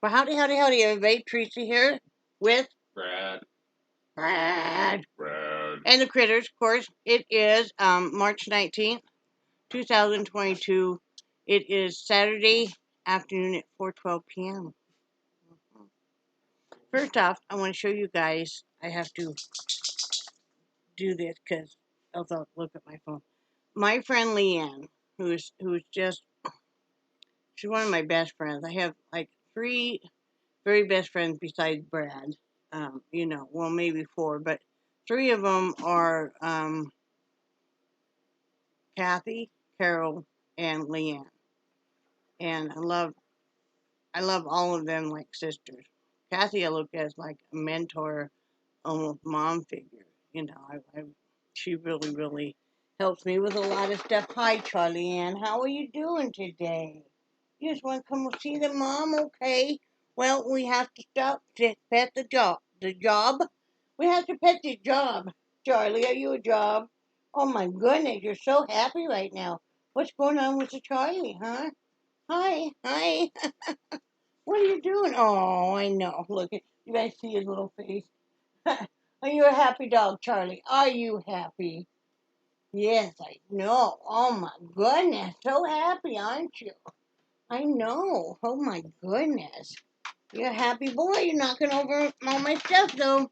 Well, howdy, howdy, howdy, everybody. Teresa here with Brad. Brad. Brad. And the critters, of course. It is March 19th, 2022. It is Saturday afternoon at 4:12 p.m. First off, I want to show you guys. I have to do this because else I'll look at my phone. My friend Leanne, who's just she's one of my best friends. I have like three very best friends besides Brad. Well, maybe four, but three of them are Kathy, Carol, and Leanne, and I love all of them like sisters. Kathy, I look at as like a mentor, almost mom figure. She really helps me with a lot of stuff. Hi, Charlie Ann. How are you doing today? You just want to come see the mom, okay? Well, we have to stop to pet the job. The job? We have to pet the job. Charlie, are you a job? Oh my goodness, you're so happy right now. What's going on with the Charlie, huh? Hi, hi. What are you doing? Oh, I know. Look, you guys see his little face. Are you a happy dog, Charlie? Are you happy? Yes, I know. Oh my goodness, so happy, aren't you? I know. Oh my goodness. You're a happy boy. You're knocking over all my stuff, though.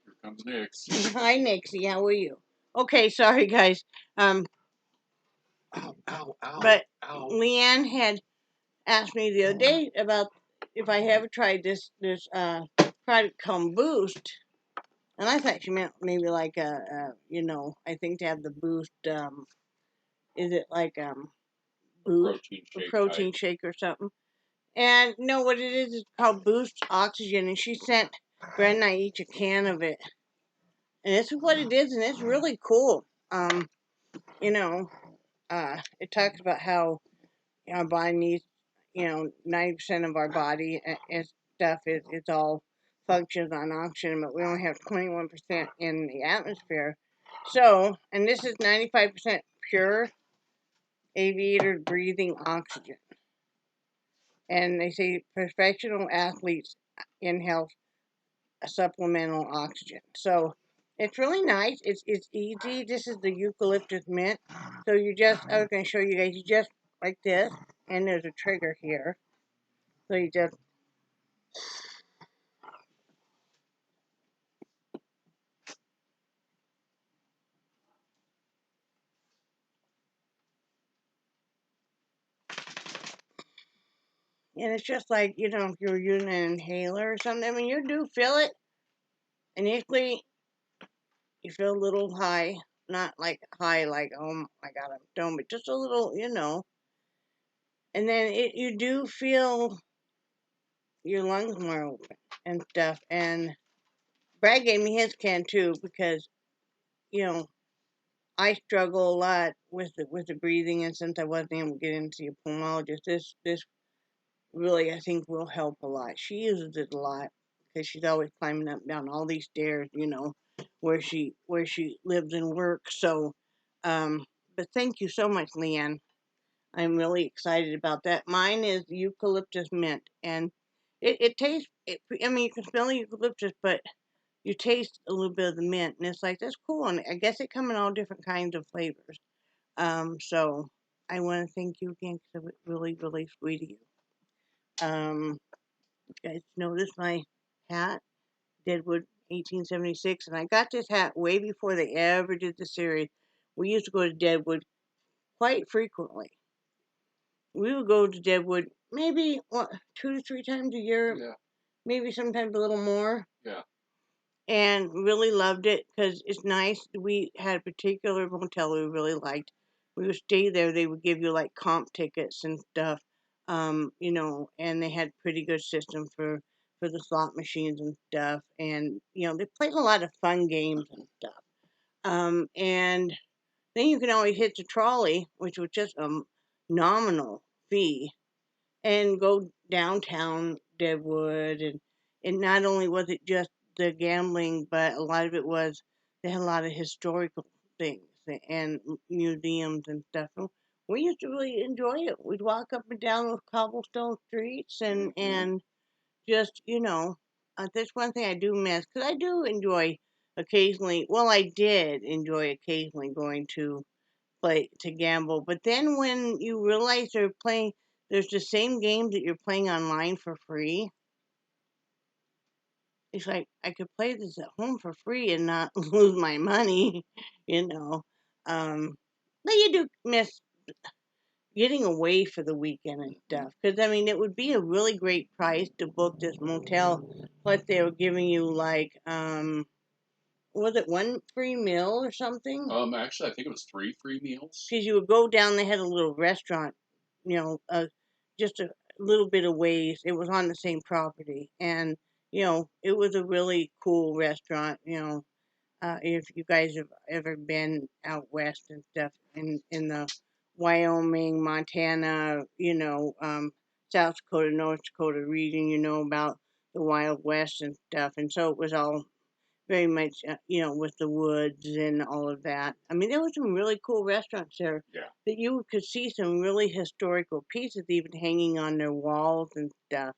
Here comes Nix. Hi, Nixie. How are you? Okay, sorry, guys. Ow, ow, ow, But ow. Leanne had asked me the other day about if I ever tried this product called Boost, and I thought she meant maybe like I think to have the Boost. Is it like Boost Protein shake shake or something? And no, what it is called Boost Oxygen, and she sent Brad and I each a can of it, and this is what it is, and it's really cool. You know, it talks about how our body needs, 90% of our body and stuff is it's all functions on oxygen, but we only have 21% in the atmosphere. So, and this is 95% pure aviator breathing oxygen. And they say professional athletes inhale supplemental oxygen. So it's really nice. It's easy. This is the eucalyptus mint. So I was going to show you guys. You just like this, and there's a trigger here. So you just and it's just like if you're using an inhaler or something. I mean, you do feel it initially. You feel a little high, not like high like oh my god I'm stoned, but just a little. And then you do feel your lungs more open and stuff. And Brad gave me his can too because you know I struggle a lot with the breathing, and since I wasn't able to get into a pulmonologist, this really I think will help a lot. She uses it a lot because she's always climbing up and down all these stairs, where she lives and works. So, but thank you so much, Leanne. I'm really excited about that. Mine is eucalyptus mint, and it tastes. I mean, you can smell the eucalyptus, but you taste a little bit of the mint, and it's like that's cool. And I guess it comes in all different kinds of flavors. So I want to thank you again because it was really sweet of you. You guys notice my hat, Deadwood 1876, and I got this hat way before they ever did the series. We used to go to Deadwood quite frequently. We would go to Deadwood maybe 2 to 3 times a year, Yeah, maybe sometimes a little more, yeah. and really loved it because it's nice. We had a particular motel we really liked. We would stay there. They would give you like comp tickets and stuff, and they had pretty good system for the slot machines and stuff. And they played a lot of fun games and stuff. And then you can always hit the trolley, which was just a nominal fee, and go downtown Deadwood. And not only was it just the gambling, but a lot of it was they had a lot of historical things and museums and stuff. And we used to really enjoy it. We'd walk up and down those cobblestone streets and just, that's one thing I do miss because I do enjoy occasionally. Well, I did enjoy occasionally going to play to gamble, but then when you realize there's the same games that you're playing online for free. It's like I could play this at home for free and not lose my money, you know. Um, but you do miss getting away for the weekend and stuff. Because, I mean, it would be a really great price to book this motel. Plus, they were giving you, like, was it one free meal or something? Actually, I think it was 3 free meals. Because you would go down, they had a little restaurant, just a little bit of ways. It was on the same property. And, it was a really cool restaurant, if you guys have ever been out west and stuff in the Wyoming, Montana, South Dakota, North Dakota region, about the Wild West and stuff. And so it was all very much, with the woods and all of that. I mean, there were some really cool restaurants there Yeah. that you could see some really historical pieces even hanging on their walls and stuff.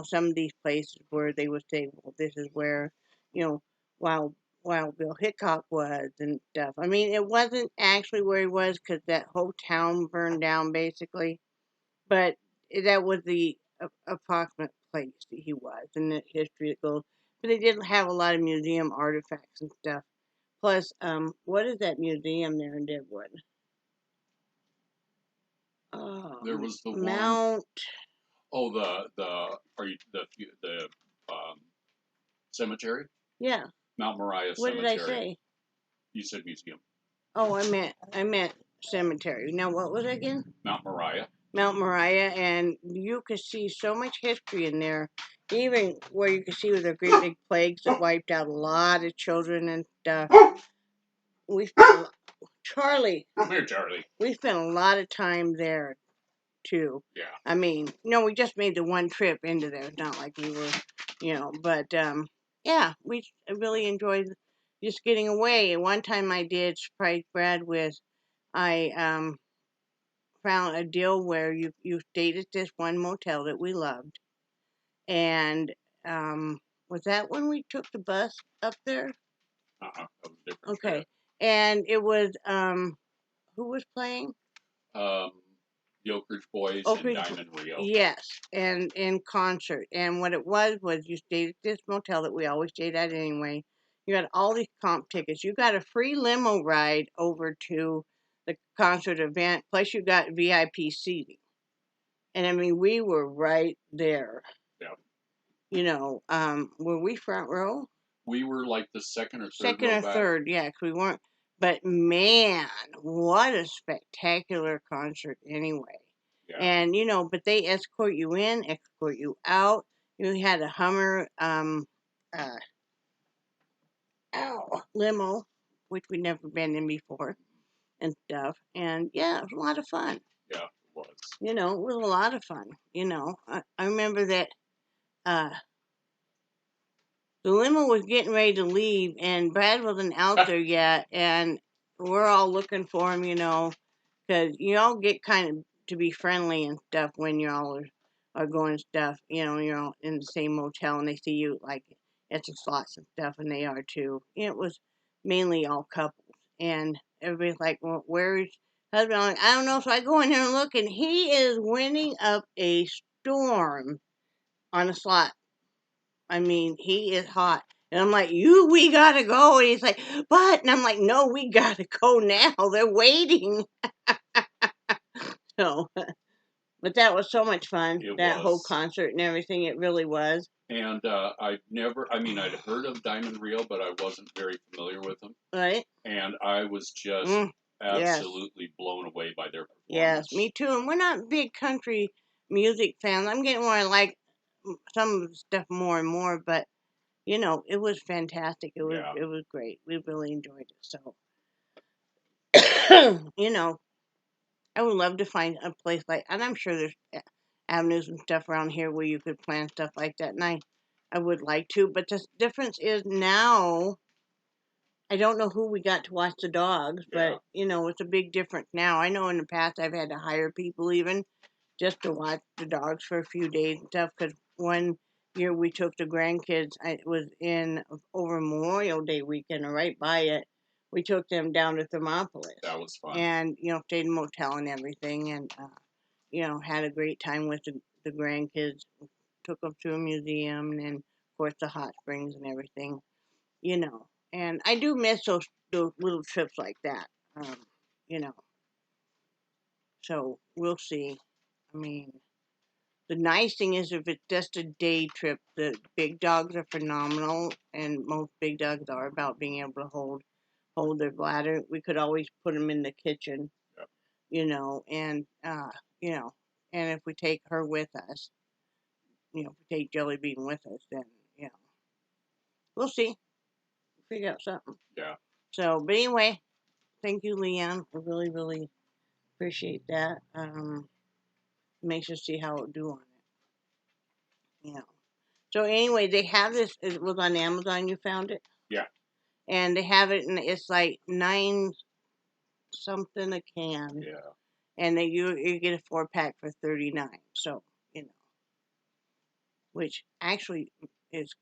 Some of these places where they would say, well, this is where, Wild Wild Bill Hickok was and stuff. I mean, it wasn't actually where he was because that whole town burned down basically, but that was the approximate place that he was and the history that goes. But they did have a lot of museum artifacts and stuff. Plus, what is that museum there in Deadwood? There was the one Mount. oh the cemetery? Yeah. Mount Moriah What Cemetery. did I say? You said museum. Oh, I meant cemetery. Now, what was it again? Mount Moriah. Mount Moriah, and you could see so much history in there. Even where you could see with the great big plagues that wiped out a lot of children and stuff. We spent Charlie. Come here, Charlie. We spent a lot of time there too. Yeah. I mean, no, we just made the one trip into there. It's not like we were, but yeah, we really enjoyed just getting away. One time I did surprise Brad with, I found a deal where you stayed at this one motel that we loved, and was that when we took the bus up there? That was a different Okay, trip. and it was who was playing? The Oak Ridge Boys Oak and Ridge, Diamond Rio. yes, and in concert. And what it was you stayed at this motel that we always stayed at anyway. You got all these comp tickets. You got a free limo ride over to the concert event. Plus, you got VIP seating. And I mean, we were right there. Yeah. Were we front row? We were like the second or third Second row or back. third, yeah, 'cause we weren't. But man, what a spectacular concert anyway. Yeah. And but they escort you in, escort you out. You had a Hummer limo, which we'd never been in before and stuff. And yeah, it was a lot of fun. Yeah, it was. It was a lot of fun. I remember that the limo was getting ready to leave, and Brad wasn't out there yet, and we're all looking for him, because you all get kind of to be friendly and stuff when you all are going stuff, you're all in the same motel, and they see you, like, at the slots and stuff, and they are too. It was mainly all couples, and everybody's like, well, where's husband? I'm like, I don't know, so I go in there and look, and he is winning up a storm on a slot. I mean, he is hot. And I'm like, we gotta go. And he's like, but, and I'm like, no, we gotta go now. They're waiting. So, but that was so much fun. That whole concert and everything, it really was. And I'd heard of Diamond Rio, but I wasn't very familiar with them. Right. And I was just absolutely blown away by their performance. Yes, me too. And we're not big country music fans. I'm getting more like some of the stuff more and more, but it was fantastic. It was great. We really enjoyed it. So, I would love to find a place like, and I'm sure there's avenues and stuff around here where you could plan stuff like that. And I would like to, but the difference is now, I don't know who we got to watch the dogs, but it's a big difference now. I know in the past I've had to hire people even just to watch the dogs for a few days and stuff, because when year we took the grandkids, it was in over Memorial Day weekend, or right by it. We took them down to Thermopolis. That was fun. And, stayed in a motel and everything, and, had a great time with the grandkids. Took them to a museum, and then, of course, the hot springs and everything, And I do miss those little trips like that, you know. So we'll see. I mean, the nice thing is if it's just a day trip, the big dogs are phenomenal, and most big dogs are about being able to hold their bladder. We could always put them in the kitchen, Yep. And and if we take her with us, if we take Jellybean with us, then we'll see. We'll figure out something. Yeah. So, but anyway, thank you, Leanne. I really, really appreciate that. Makes us see how it'll do on it. So anyway, they have this. It was on Amazon. You found it. Yeah. And they have it, and it's like 9 something a can. Yeah. And you get a 4-pack for $39. So which actually is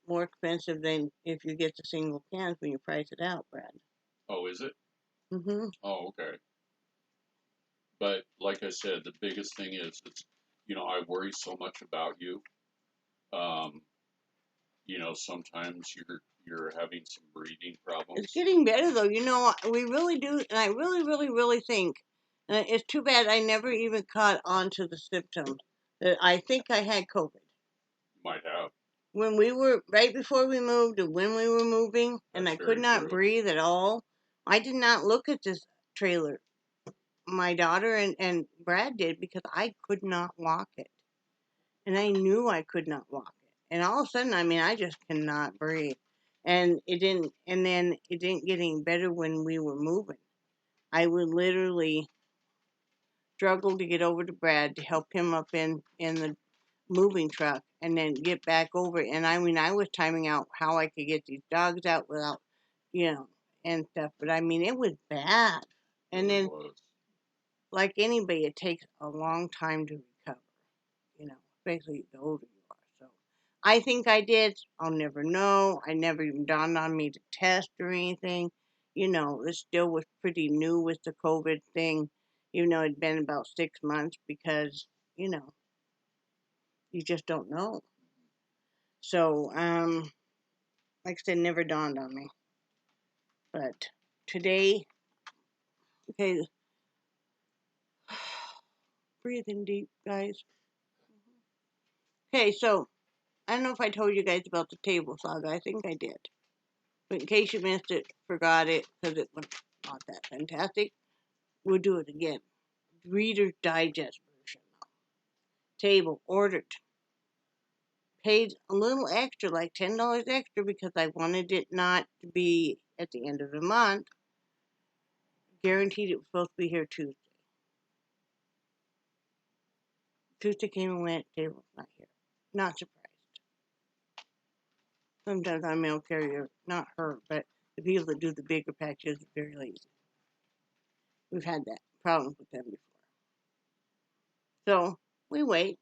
more expensive than if you get the single cans when you price it out, Brad. Oh, is it? Mm-hmm. Oh, okay. But like I said, the biggest thing is I worry so much about you. Sometimes you're having some breathing problems. It's getting better though. We really do, and I really, really, really think. It's too bad I never even caught on to the symptoms. That I think I had COVID. You might have. When we were, right before we moved, and when we were moving, and I That's could very not true. breathe at all, I did not look at this trailer. My daughter and Brad did, because I could not walk it. And I knew I could not walk it. And all of a sudden, I just cannot breathe. And then it didn't get any better when we were moving. I would literally struggle to get over to Brad to help him up in the moving truck, and then get back over. And I was timing out how I could get these dogs out without, and stuff. But it was bad. And then, like anybody, it takes a long time to recover, especially the older you are. So I think I did. I'll never know. I never even dawned on me to test or anything. It still was pretty new with the COVID thing, even though it'd been about 6 months, because, you just don't know. So, like I said, never dawned on me. But today, okay, breathing deep, guys. Okay, so I don't know if I told you guys about the table saga. I think I did. But in case you missed it, forgot it, because it was not that fantastic, we'll do it again. Reader's Digest version. Table ordered. Paid a little extra, like $10 extra, because I wanted it not to be at the end of the month. Guaranteed it was supposed to be here Tuesday. Tuesday came and went, table's not here. Not surprised. Sometimes our mail carrier, not her, but the people that do the bigger packages are very lazy. We've had that problem with them before. So we wait.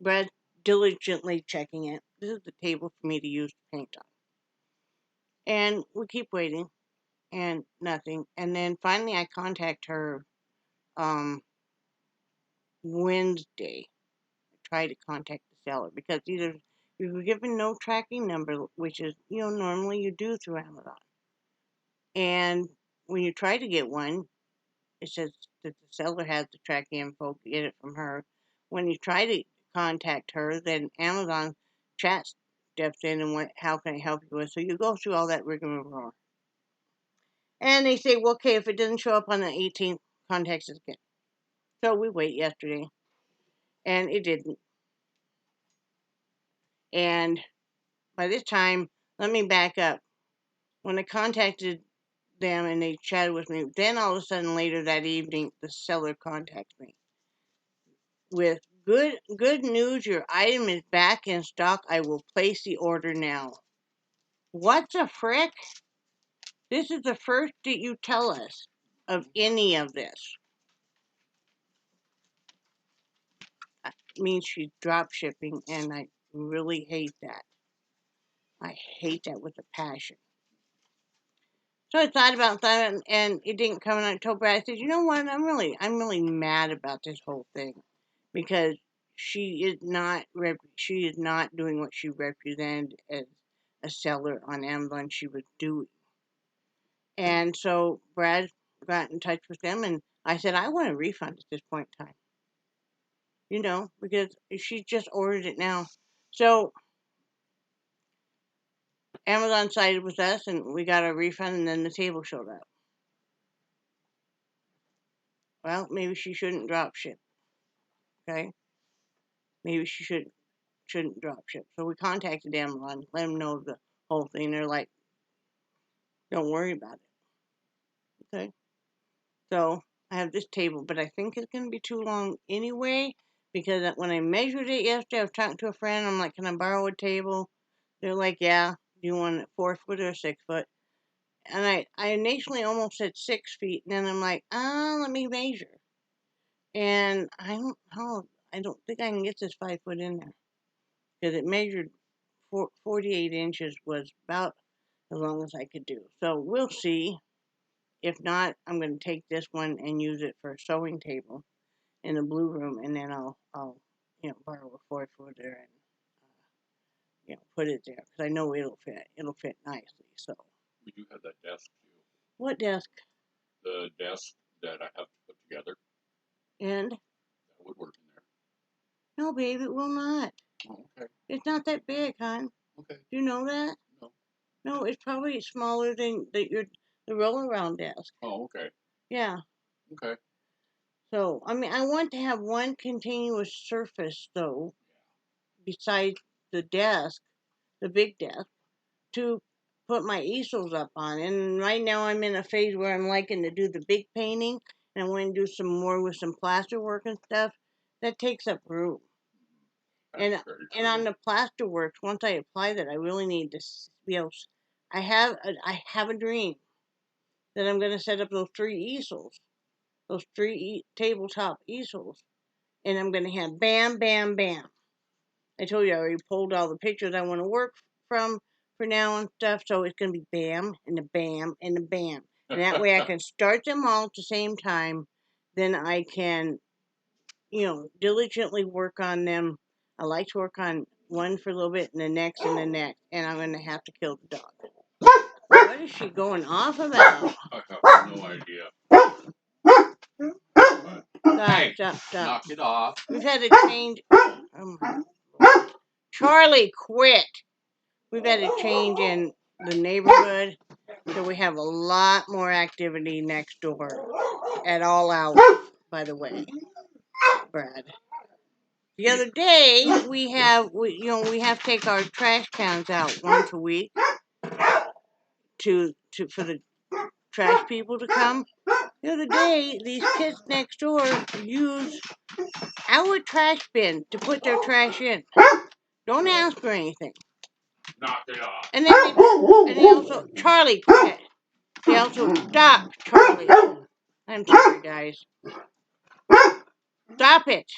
Brad diligently checking it. This is the table for me to use to paint on. And we keep waiting, and nothing. And then finally I contact her Wednesday. I try to contact the seller, because either we were given no tracking number, which is, normally you do through Amazon. And when you try to get one, it says that the seller has the tracking info, get it from her. When you try to contact her, then Amazon chat steps in and how can I help you with? So you go through all that rigmarole. And they say, well, okay, if it doesn't show up on the 18th, contact us again. So we wait yesterday, and it didn't. And by this time, let me back up. When I contacted them and they chatted with me, then all of a sudden later that evening, the seller contacts me with good news. Your item is back in stock. I will place the order now. What the frick? This is the first that you tell us of any of this. It means she's drop shipping, and really hate that. I hate that with a passion. So I thought about that, and it didn't come. And I told Brad, I said, you know what? I'm really mad about this whole thing, because she is not doing what she represented as a seller on Amazon. She was doing, and so Brad got in touch with them, and I said I want a refund at this point in time. Because she just ordered it now. So Amazon sided with us, and we got a refund, and then the table showed up. Well, maybe she shouldn't drop ship. Okay, maybe she shouldn't drop ship. So we contacted Amazon, let them know the whole thing. They're like, don't worry about it. Okay, so I have this table, but I think it's going to be too long anyway, because when I measured it yesterday, I was talking to a friend. I'm like, can I borrow a table? They're like, yeah. Do you want it 4 foot or 6 foot? And I initially almost said 6 feet, and then I'm like, let me measure. And I don't think I can get this 5 foot in there, because it measured 48 inches was about as long as I could do. So we'll see. If not, I'm going to take this one and use it for a sewing table in the blue room, and then I'll borrow a 4 footer and put it there, because I know it'll fit. It'll fit nicely. So We do have that desk too. what desk? The desk that I have to put together. And that would work in there. No, babe, it will not. Oh, okay. It's not that big, hon. Okay. Do you know that? No. No, it's probably smaller than the roll around desk. Oh, okay. Yeah. Okay. So, I mean, I want to have one continuous surface, though, besides the desk, the big desk, to put my easels up on. And right now I'm in a phase where I'm liking to do the big painting, and I want to do some more with some plaster work and stuff. That takes up room. That's And on the plaster work, once I apply that, I really need to be able. I have a dream that I'm going to set up those 3 easels, those 3 tabletop easels, and I'm going to have bam, bam, bam. I told you I already pulled all the pictures I want to work from for now and stuff, so it's going to be bam and a bam and a bam, and that way I can start them all at the same time. Then I can, diligently work on them. I like to work on one for a little bit and the next and the next, and I'm going to have to kill the dog. What is she going off about? I have no idea. Stop. Knock it off. We've had to change. Oh my Lord. Charlie, quit. We've had to change in the neighborhood, so we have a lot more activity next door at all hours, by the way, Brad. The other day, we have to take our trash cans out once a week for the trash people to come. The other day, these kids next door use our trash bin to put their trash in. Don't ask for anything. Knock it off. And they also, Charlie, quit. They also, stop, Charlie. I'm sorry, guys. Stop it.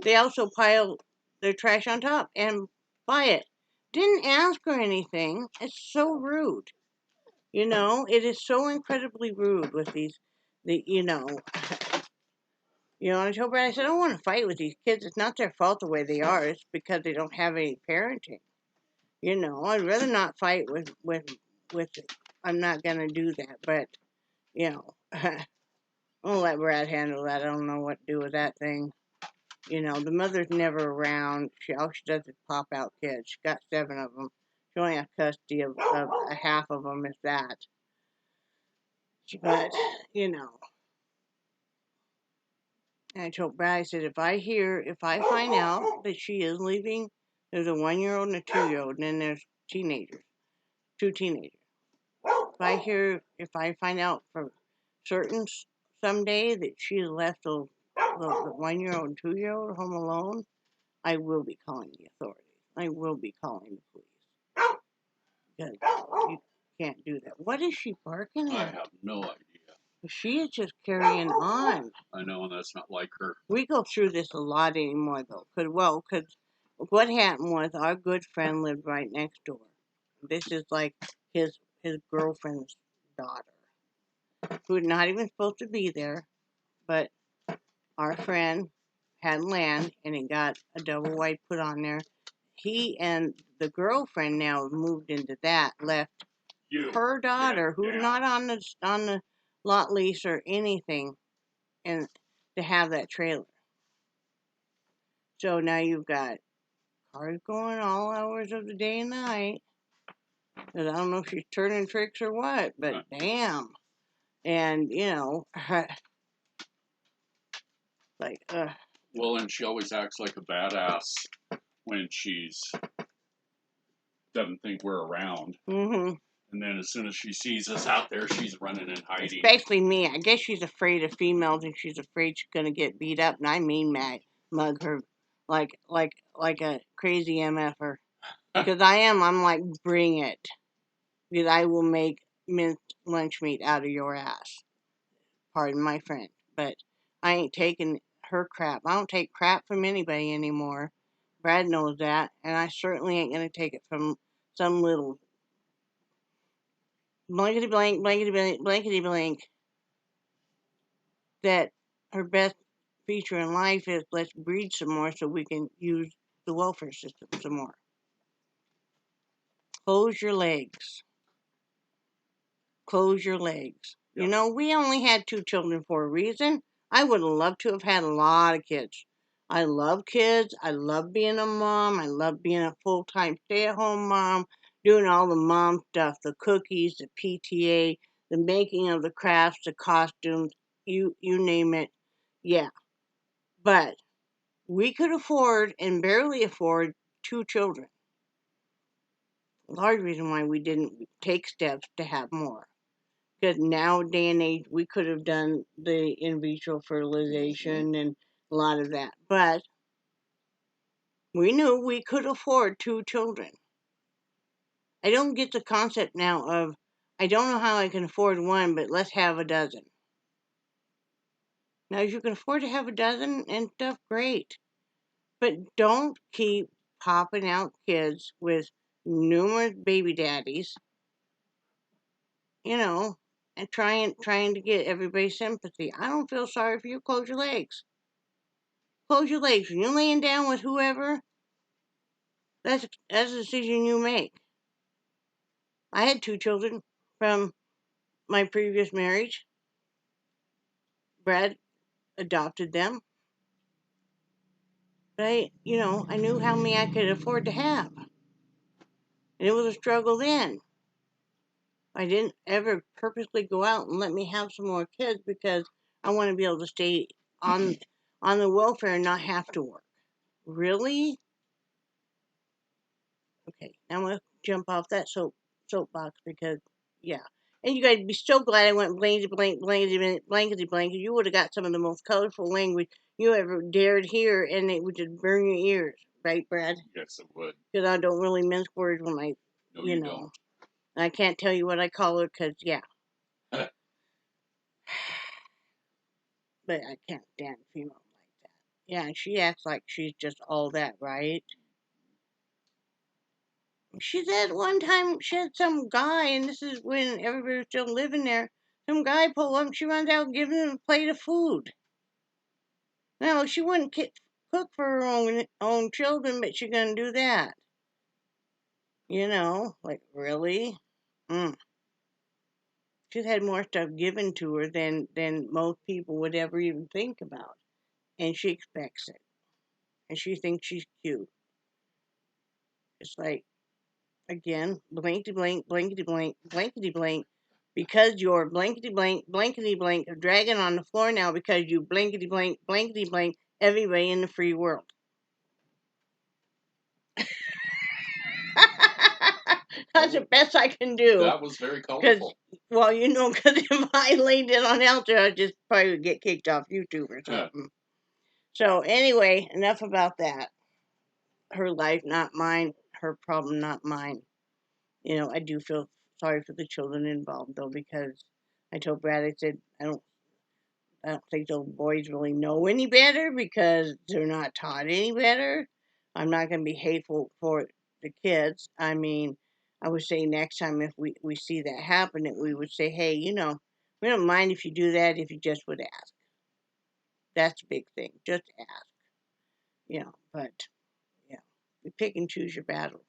They also pile their trash on top and buy it. Didn't ask for anything. It's so rude. It is so incredibly rude with these, I told Brad, I said, I don't want to fight with these kids. It's not their fault the way they are. It's because they don't have any parenting. I'd rather not fight with I'm not going to do that, but, I'll let Brad handle that. I don't know what to do with that thing. The mother's never around. All she does is pop out kids. She got 7 of them. She only has custody of a half of them, if that. But, and I told Brad, I said, if I find out that she is leaving, there's a 1-year-old and a 2-year-old, and then there's teenagers, 2 teenagers. If I find out for certain someday that she has left the 1-year-old and 2-year-old home alone, I will be calling the authorities. I will be calling the police. Because you can't do that. What is she barking at? I have no idea. She is just carrying on. I know, and that's not like her. We go through this a lot anymore, though. Because what happened was our good friend lived right next door. This is like his girlfriend's daughter, who's not even supposed to be there, but our friend had land and it got a double wide put on there. He and the girlfriend now moved into that, left her daughter, who's not on the lot lease or anything, and to have that trailer. So now you've got cars going all hours of the day and night. And I don't know if she's turning tricks or what, but damn. And like, Well, and she always acts like a badass when she's doesn't think we're around. mm-hmm. And then as soon as she sees us out there, she's running and hiding. Especially me. I guess she's afraid of females and she's afraid she's gonna get beat up. And I mean, mug her like a crazy mf'er. Because I am. I'm like, bring it. Because I will make minced lunch meat out of your ass. Pardon my French, but I ain't taking her crap. I don't take crap from anybody anymore. Brad knows that, and I certainly ain't gonna take it from some little blankety blank, blankety blank that her best feature in life is let's breed some more so we can use the welfare system some more. Close your legs. Close your legs. Yep. You know, we only had 2 children for a reason. I would have loved to have had a lot of kids. I love kids. I love being a mom. I love being a full-time stay-at-home mom, doing all the mom stuff, the cookies, the PTA, the making of the crafts, the costumes, you name it. Yeah. But we could afford and barely afford 2 children. A large reason why we didn't take steps to have more. Because now day and age we could have done the in vitro fertilization and a lot of that. But we knew we could afford 2 children. I don't get the concept now of I don't know how I can afford one, but let's have a dozen. Now if you can afford to have a dozen and stuff, great. But don't keep popping out kids with numerous baby daddies, you know, and trying to get everybody's sympathy. I don't feel sorry for you. Close your legs. Close your legs. When you're laying down with whoever, that's a decision you make. I had 2 children from my previous marriage. Brad adopted them. But I knew how many I could afford to have. And it was a struggle then. I didn't ever purposely go out and let me have some more kids because I want to be able to stay on the welfare and not have to work. Really? Okay, now I'm gonna jump off that soapbox because yeah. And you guys be so glad I went blankety blank, blankety blank. You would have got some of the most colorful language you ever dared hear, and it would just burn your ears, right, Brad? Yes, it would. Because I don't really mince words when No, you don't. I can't tell you what I call her because yeah. But I can't stand female like that. Yeah, and she acts like she's just all that, right? She said one time she had some guy, and this is when everybody was still living there. Some guy pull up, she runs out giving him a plate of food. No, she wouldn't cook for her own children, but she's gonna do that. Like really? Mm. She's had more stuff given to her than most people would ever even think about, and she expects it, and she thinks she's cute. It's like again, blankety blank, blankety blank, blankety blank, because you're blankety blank, dragging on the floor now because you blankety blank, everybody in the free world. That's the best I can do. That was very colorful. Well, because if I laid it on out there, I'd just probably get kicked off YouTube or something. So anyway, enough about that. Her life, not mine. Her problem, not mine. I do feel sorry for the children involved though, because I told Brad, I said, I don't think those boys really know any better because they're not taught any better. I'm not going to be hateful for the kids. I mean, I would say next time if we see that happen, that we would say, hey, we don't mind if you do that if you just would ask. That's a big thing. Just ask. But yeah, you pick and choose your battles.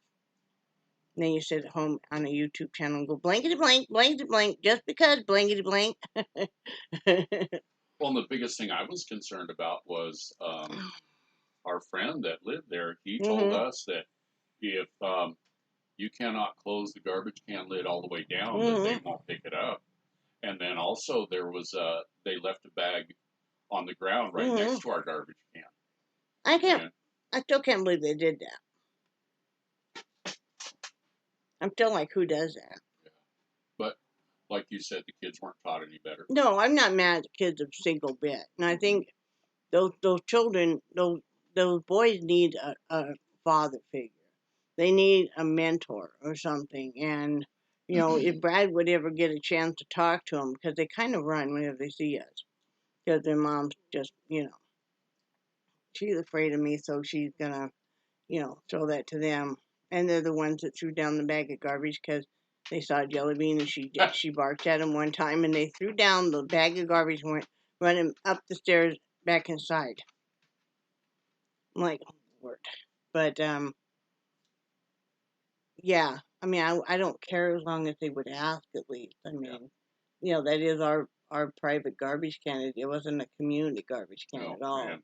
And then you sit at home on a YouTube channel and go blankety blank, blankety blank, just because blankety blank. Well, and the biggest thing I was concerned about was our friend that lived there. He told us that if you cannot close the garbage can lid all the way down, that they won't pick it up. And then also there was they left a bag on the ground right next to our garbage can. I can't. And, I still can't believe they did that. I'm still like, who does that? yeah. But like you said, the kids weren't taught any better. No, I'm not mad at the kids a single bit, and I think those children, those boys need a father figure. They need a mentor or something. And if Brad would ever get a chance to talk to them, because they kind of run whenever they see us, because their mom's just she's afraid of me, so she's gonna throw that to them. And they're the ones that threw down the bag of garbage because they saw Jellybean and she barked at him one time, and they threw down the bag of garbage and went running up the stairs back inside. I'm like, oh, Lord. But yeah, I mean, I don't care as long as they would ask at least. I mean, that is our private garbage can. It wasn't a community garbage can at all. And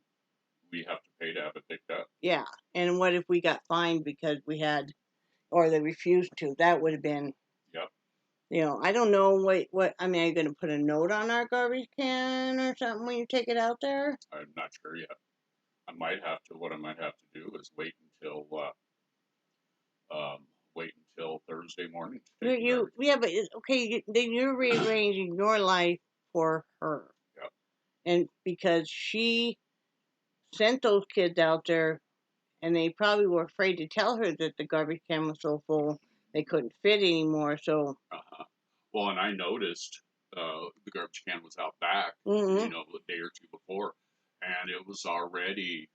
we have to pay to have it picked up. Yeah, and what if we got fined because we had, or they refused to? That would have been. Yep. I don't know what. I mean, are you going to put a note on our garbage can or something when you take it out there? I'm not sure yet. What I might have to do is wait until Thursday morning to take Yeah, but okay. Then you're rearranging your life for her. Yep. And because she sent those kids out there, and they probably were afraid to tell her that the garbage can was so full they couldn't fit anymore. So. Well, and I noticed the garbage can was out back, a day or two before, and it was already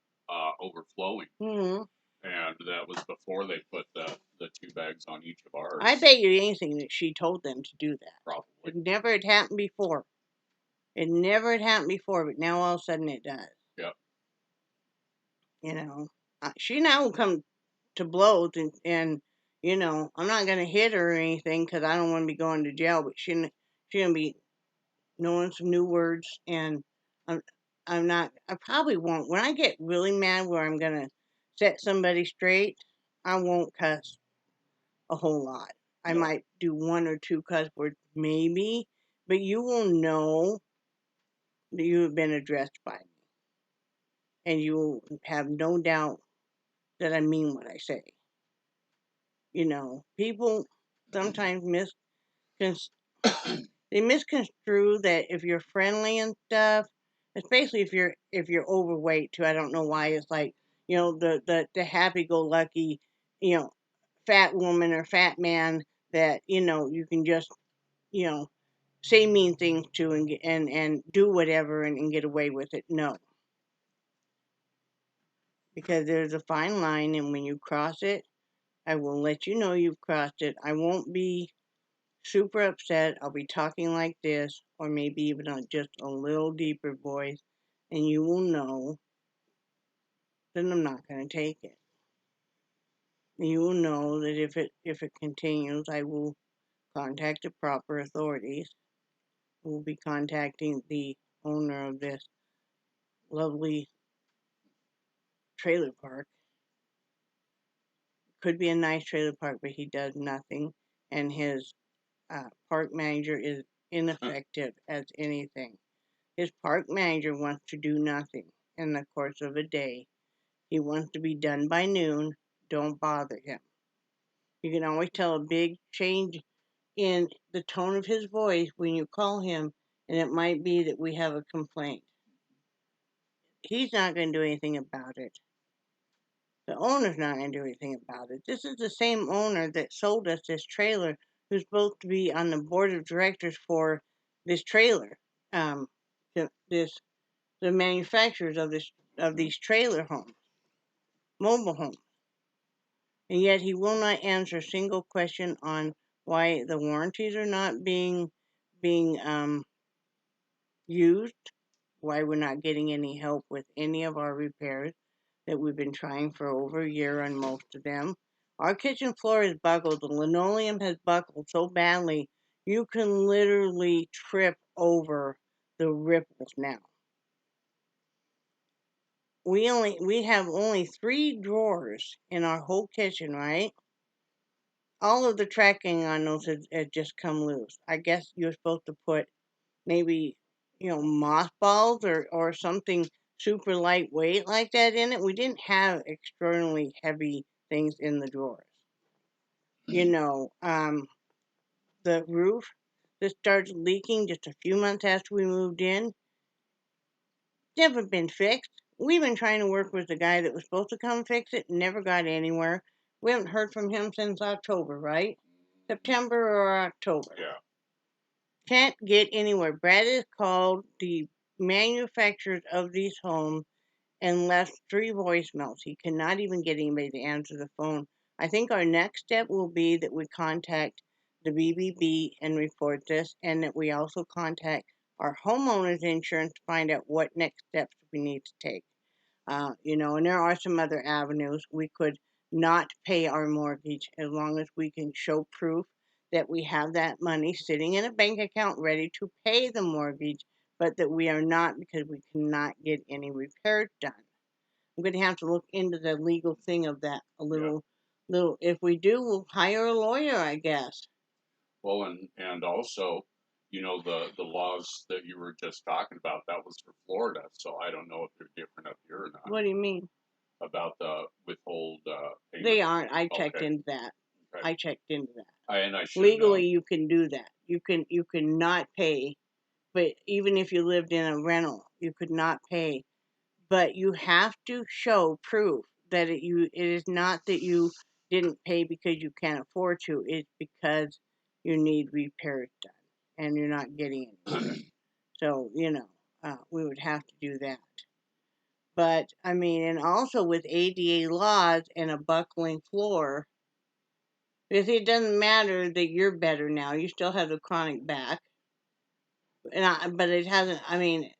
overflowing. And that was before they put the 2 bags on each of ours. I bet you anything that she told them to do that. Probably. It never had happened before. It never had happened before, but now all of a sudden it does. Yep. She now will come to blows, and I'm not going to hit her or anything because I don't want to be going to jail, but she going to be knowing some new words, and I probably won't. When I get really mad where I'm going to set somebody straight, I won't cuss a whole lot. I might do 1 or 2 cuss words, maybe, but you will know that you have been addressed by me. And you will have no doubt that I mean what I say. People sometimes they misconstrue that if you're friendly and stuff, especially if you're overweight too. I don't know why it's like, the happy-go-lucky, fat woman or fat man that, you can just, say mean things to and do whatever and get away with it. No. Because there's a fine line, and when you cross it, I will let you know you've crossed it. I won't be super upset. I'll be talking like this, or maybe even just a little deeper voice, and you will know that I'm not going to take it. You will know that if it continues, I will contact the proper authorities. We'll be contacting the owner of this lovely trailer park. Could be a nice trailer park, but he does nothing, and his park manager is ineffective as anything. His park manager wants to do nothing in the course of a day. He wants to be done by noon. Don't bother him. You can always tell a big change in the tone of his voice when you call him, and it might be that we have a complaint. He's not going to do anything about it. The owner's not going to do anything about it. This is the same owner that sold us this trailer, who's supposed to be on the board of directors for this trailer. The manufacturers of these trailer homes. mobile homes. And yet he will not answer a single question on why the warranties are not being used, why we're not getting any help with any of our repairs that we've been trying for over a year on most of them. Our kitchen floor is buckled. The linoleum has buckled so badly you can literally trip over the ripples now. We have only 3 drawers in our whole kitchen, right? All of the tracking on those has just come loose. I guess you're supposed to put maybe, mothballs or something super lightweight like that in it. We didn't have externally heavy things in the drawers. The roof that started leaking just a few months after we moved in, never been fixed. We've been trying to work with the guy that was supposed to come fix it, never got anywhere. We haven't heard from him since October, right? September or October. Yeah. Can't get anywhere. Brad has called the manufacturers of these homes and left 3 voicemails. He cannot even get anybody to answer the phone. I think our next step will be that we contact the BBB and report this, and that we also contact our homeowners insurance to find out what next steps we need to take. And there are some other avenues. We could not pay our mortgage as long as we can show proof that we have that money sitting in a bank account ready to pay the mortgage, but that we are not because we cannot get any repairs done. I'm going to have to look into the legal thing of that a little. If we do, we'll hire a lawyer, I guess. Well, and also, the laws that you were just talking about, that was for Florida, so I don't know if they're different up here or not What do you mean? about the withhold payment. They aren't. I checked Okay. into that. Okay. I checked into that. And I should Legally, know. you can do that. You can not pay, but even if you lived in a rental, you could not pay. But you have to show proof that it is not that you didn't pay because you can't afford to. It's because you need repairs done and you're not getting anywhere. So we would have to do that. But I mean, and also with ADA laws and a buckling floor, because it doesn't matter that you're better now. You still have the chronic back, but it hasn't. I mean,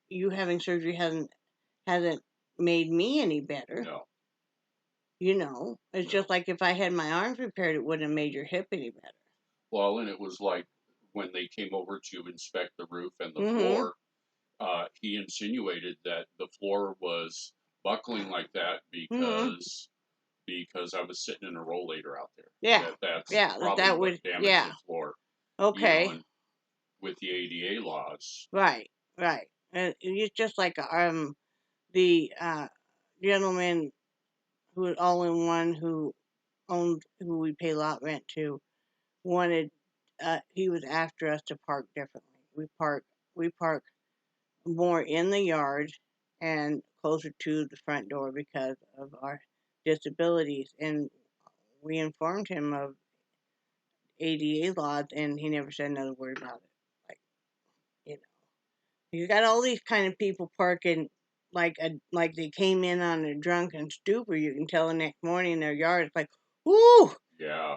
you having surgery hasn't made me any better. No. It's just like if I had my arms repaired, it wouldn't have made your hip any better. Well, and it was like when they came over to inspect the roof and the Mm-hmm. floor, he insinuated that the floor was buckling like that Mm-hmm. because I was sitting in a rollator out there. Yeah. That's Yeah. probably That what would. damaged Yeah. the floor. Okay. And with the ADA laws. Right. Right. It's just like the gentleman who was all in one who we pay lot rent to wanted he was after us to park differently. We park more in the yard and closer to the front door because of our disabilities, and we informed him of ADA laws, and he never said another word about it. Like, you know, you got all these kind of people parking like they came in on a drunken stupor. You can tell the next morning in their yard. It's like, whoo, Yeah.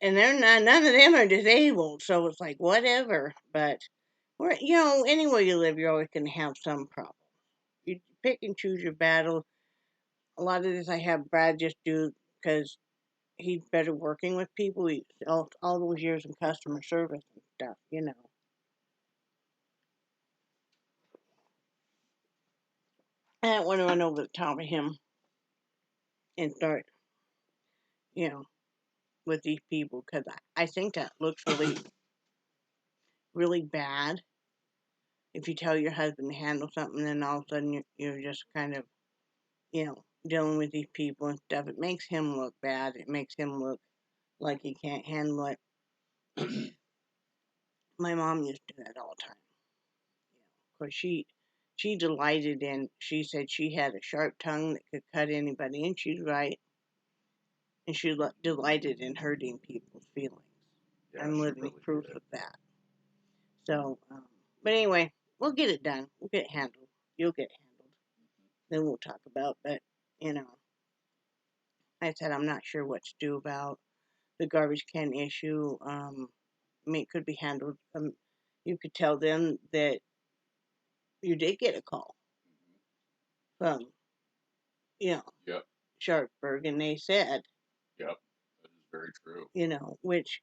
And they're not. None of them are disabled, so it's like whatever. But anywhere you live, you're always going to have some problem. You pick and choose your battle. A lot of this I have Brad just do because he's better working with people. All those years in customer service and stuff. I don't want to run over the top of him and start, you know, with these people because I think that looks really, really bad. If you tell your husband to handle something, then all of a sudden you're just kind of, dealing with these people and stuff. It makes him look bad. It makes him look like he can't handle it. My mom used to do that all the time. Of course, she delighted in. She said she had a sharp tongue that could cut anybody, and she's right. And she delighted in hurting people's feelings. Yeah, I'm living really proof did. of that. So, but anyway, we'll get it done. We'll get it handled. You'll get it handled. Then we'll talk about. But you know, I said I'm not sure what to do about the garbage can issue. It could be handled. You could tell them that you did get a call from, you know, Yep. Sharpsburg, and they said, Yep. That is very true. which,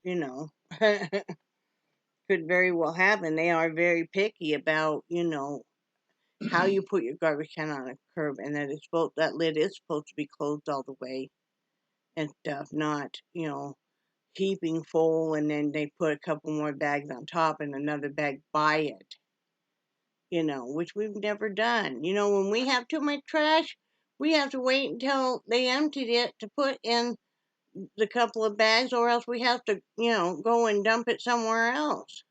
could very well happen. They are very picky about, how you put your garbage can on a curb, and that lid is supposed to be closed all the way and stuff, not, heaping full, and then they put a couple more bags on top and another bag by it, which we've never done. When we have too much trash, we have to wait until they emptied it to put in the couple of bags, or else we have to, go and dump it somewhere else.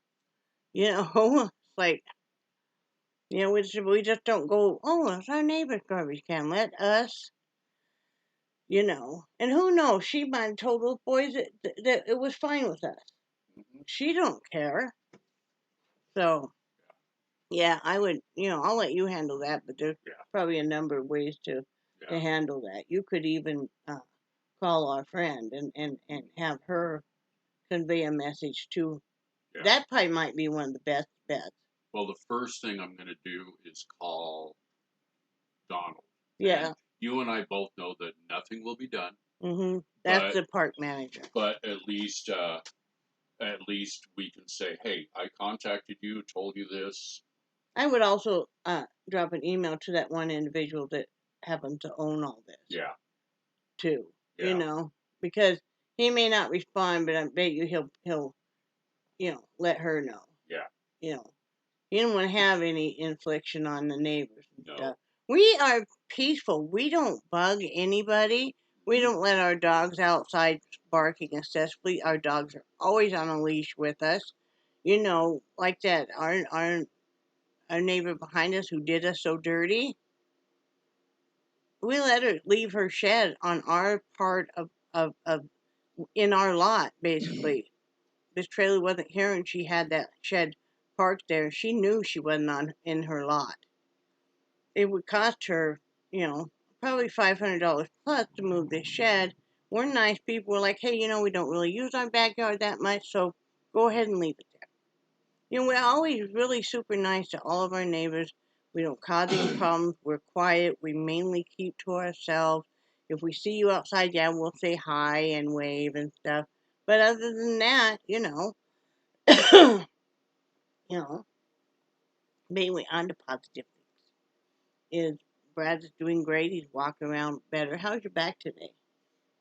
It's like, we just don't go, oh, it's our neighbor's garbage can. Let us, and who knows? She might have told those boys that it was fine with us. Mm-hmm. She don't care. So, yeah, I would, I'll let you handle that, but there's probably a number of ways to handle that. You could even call our friend and have her convey a message to. Yeah. That probably might be one of the best bets. Well, the first thing I'm going to do is call Donald. Yeah. And you and I both know that nothing will be done. Mm-hmm. That's the park manager. But at least we can say, hey, I contacted you, told you this. I would also drop an email to that one individual that happened to own all this. Yeah. Too. Yeah. Because he may not respond, but I bet you he'll let her know. Yeah. He didn't want to have any infliction on the neighbors and No. stuff. We are peaceful. We don't bug anybody. We don't let our dogs outside barking incessantly. Our dogs are always on a leash with us. Like that. Our neighbor behind us who did us so dirty. We let her leave her shed on our part of in our lot, basically. This trailer wasn't here, and she had that shed parked there. She knew she wasn't in her lot. It would cost her, probably $500 plus to move this shed. We're nice people. We're like, hey, we don't really use our backyard that much, so go ahead and leave it there. We're always really super nice to all of our neighbors. We don't cause any problems. We're quiet. We mainly keep to ourselves. If we see you outside, yeah, we'll say hi and wave and stuff. But other than that, mainly on to positive things. Is Brad's doing great. He's walking around better. How's your back today?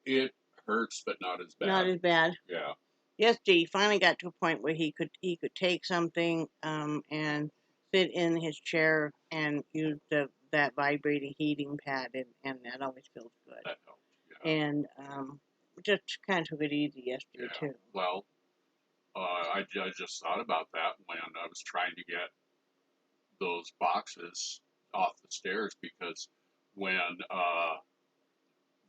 It hurts, but not as bad. Not as bad. Yeah. Yesterday, he finally got to a point where he could take something and sit in his chair and use that vibrating heating pad, and that always feels good. That helps. Yeah. And just kind of took it easy yesterday too. Well, I just thought about that when I was trying to get those boxes off the stairs, because when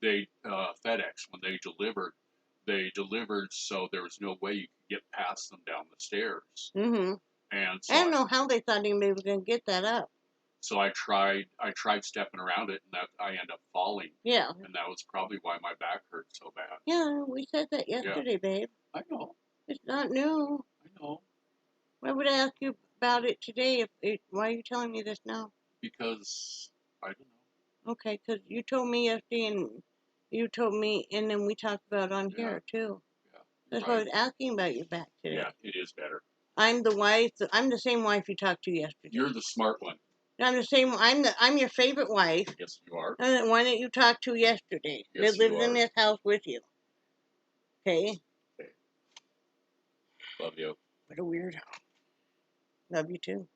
they FedEx, when they delivered so there was no way you could get past them down the stairs. Mm-hmm. And so I don't know how they thought anybody was going to get that up. So I tried stepping around it, and that I ended up falling. Yeah. And that was probably why my back hurt so bad. Yeah, we said that yesterday, babe. I know. It's not new. I know. Why would I ask you about it today? Why are you telling me this now? Because I don't know. Okay, because you told me yesterday, and you told me, and then we talked about it on here too. Yeah. That's why I was asking about your back today. Yeah, it is better. I'm the wife. I'm the same wife you talked to yesterday. You're the smart one. I'm the same. I'm your favorite wife. Yes, you are. And the one that you talked to yesterday. Yes, that lives in this house with you. Okay. Okay. Love you. What a weirdo. Love you too.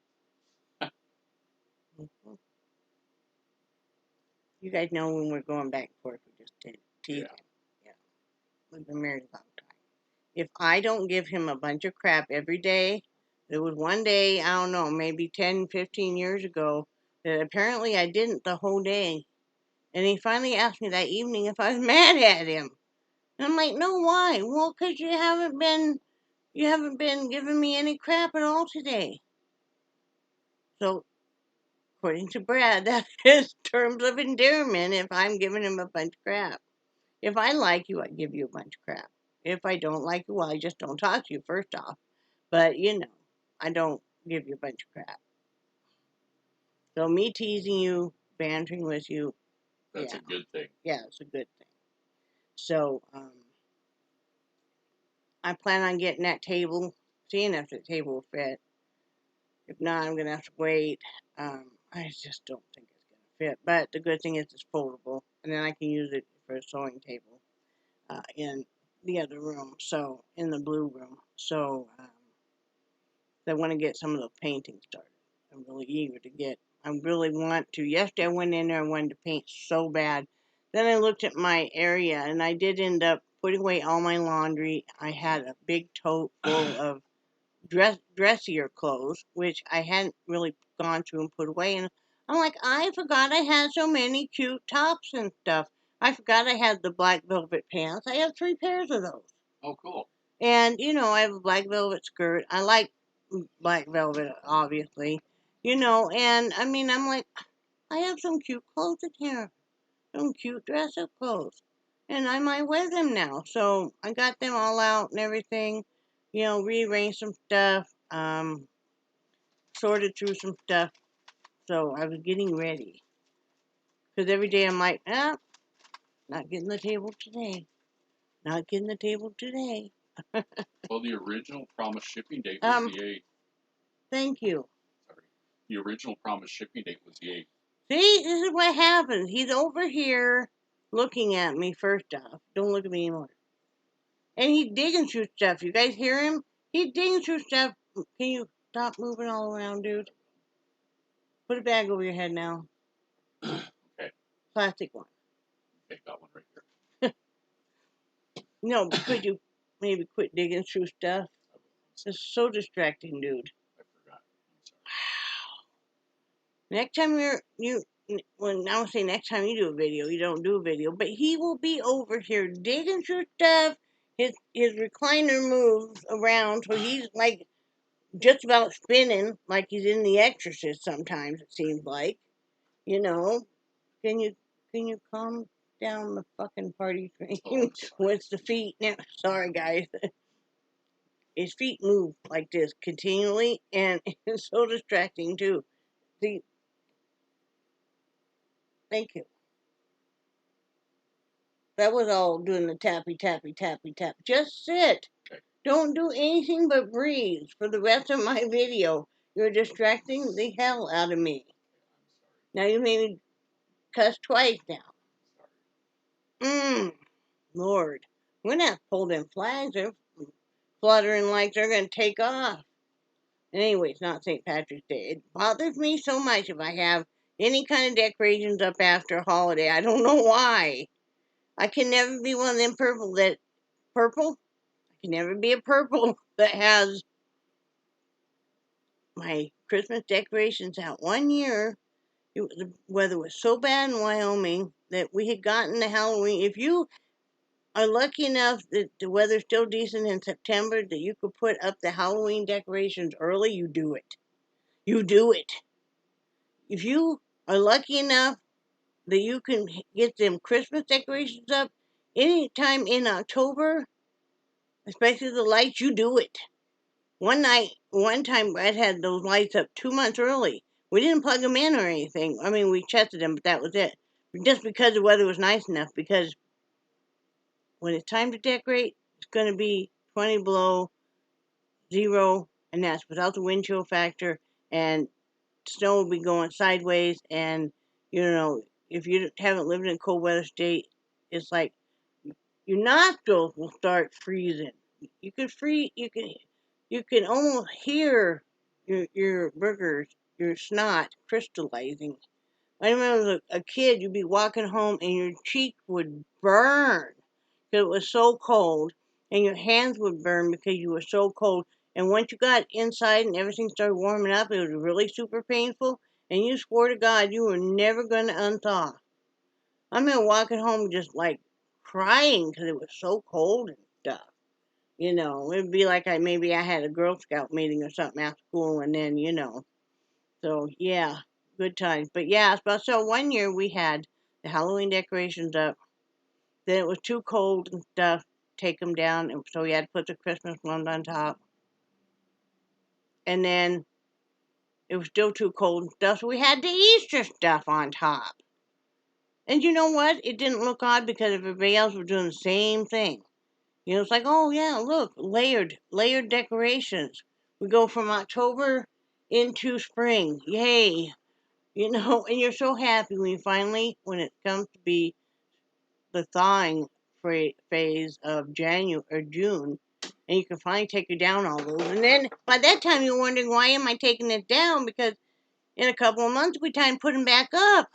Mm-hmm. You guys know when we're going back and forth, we just tease him. Yeah. We've been married a long time. If I don't give him a bunch of crap every day, there was one day, I don't know, maybe 10, 15 years ago, that apparently I didn't the whole day. And he finally asked me that evening if I was mad at him. And I'm like, no, why? Well, because you haven't been giving me any crap at all today. So according to Brad, that's his terms of endearment if I'm giving him a bunch of crap. If I like you, I give you a bunch of crap. If I don't like you, well, I just don't talk to you first off. But, I don't give you a bunch of crap. So me teasing you, bantering with you, That's a good thing. Yeah, it's a good thing. So, I plan on getting that table, seeing if the table will fit. If not, I'm going to have to wait. I just don't think it's going to fit. But the good thing is it's foldable, and then I can use it for a sewing table in the other room, so in the blue room. So I want to get some of the painting started. I'm really eager to get. I really want to. Yesterday I went in there and wanted to paint so bad. Then I looked at my area, and I did end up putting away all my laundry. I had a big tote full of dressier clothes, which I hadn't really gone through and put away. And I'm like, I forgot I had so many cute tops and stuff. I forgot I had the black velvet pants. I have 3 pairs of those. Oh, cool. And, I have a black velvet skirt. I like black velvet, obviously. And I mean, I'm like, I have some cute clothes in here. Some cute dress up clothes. And I might wear them now. So I got them all out and everything. Rearranged some stuff. Sorted through some stuff. So I was getting ready. Because every day I'm like, not getting the table today. Not getting the table today. Well, the original promised shipping date was the 8th. Thank you. Sorry. The original promised shipping date was the 8th. See, this is what happens. He's over here looking at me first off. Don't look at me anymore. And he's digging through stuff. You guys hear him? He's digging through stuff. Can you stop moving all around, dude? Put a bag over your head now. Okay. Plastic one. Okay, got one right here. No, but could you maybe quit digging through stuff? It's so distracting, dude. I forgot. Next time I would say next time you do a video, you don't do a video, but he will be over here digging through stuff. His recliner moves around, so he's like just about spinning, like he's in The Exorcist. Sometimes it seems like, Can you calm down the fucking party train with the feet? Now, sorry guys, his feet move like this continually, and it's so distracting too. See, thank you. That was all doing the tappy, tappy, tappy, tap. Just sit. Okay. Don't do anything but breathe for the rest of my video. You're distracting the hell out of me. Now you made me cuss twice now. Lord. I'm going to have to pull them flags. They're fluttering like they're going to take off. Anyway, it's not St. Patrick's Day. It bothers me so much if I have any kind of decorations up after a holiday. I don't know why. I can never be one of them purple? I can never be a purple that has my Christmas decorations out. One year, the weather was so bad in Wyoming that we had gotten the Halloween. If you are lucky enough that the weather's still decent in September, that you could put up the Halloween decorations early, you do it. You do it. If you are lucky enough that you can get them Christmas decorations up anytime in October, especially the lights, you do it. One time, Brad had those lights up 2 months early. We didn't plug them in or anything. I mean, we tested them, but that was it. Just because the weather was nice enough, because when it's time to decorate, it's going to be 20 below zero, and that's without the wind chill factor, and snow will be going sideways, and, if you haven't lived in a cold weather state, it's like your nostrils will start freezing. You can freeze, you can almost hear your burgers, your snot crystallizing. I remember as a kid, you'd be walking home and your cheek would burn because it was so cold, and your hands would burn because you were so cold. And once you got inside and everything started warming up, it was really super painful, and you swore to God you were never going to unthaw. I remember walking home just like crying because it was so cold and stuff. It'd be like maybe I had a Girl Scout meeting or something after school, and then, so yeah. good times. But yeah, so one year we had the Halloween decorations up. Then it was too cold and stuff. Take them down, and so we had to put the Christmas ones on top. And then it was still too cold and stuff, so we had the Easter stuff on top. And you know what? It didn't look odd because everybody else was doing the same thing. You know, it's like, oh yeah, look, layered decorations. We go from October into spring. Yay. You know, and you're so happy when you finally, when it comes to be the thawing phase of January or June, and you can finally take it down all those. And then by that time, you're wondering, why am I taking it down? Because in a couple of months, we time to put them back up.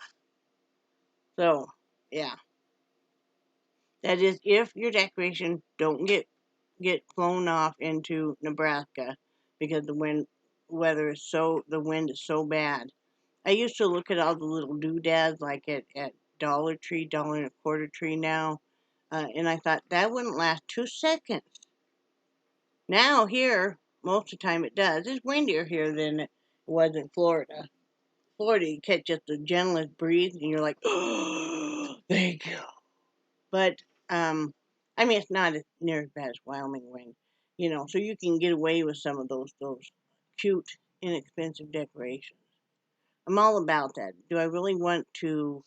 So, yeah. That is, if your decorations don't get flown off into Nebraska because the wind is so bad. I used to look at all the little doodads like at Dollar Tree, dollar and a quarter tree now, and I thought that wouldn't last 2 seconds. Now here, most of the time it does. It's windier here than it was in Florida. Florida, you catch just the gentlest breeze, and you're like, oh, thank you. But I mean, it's not as near as bad as Wyoming wind, you know. So you can get away with some of those cute, inexpensive decorations. I'm all about that. Do I really want to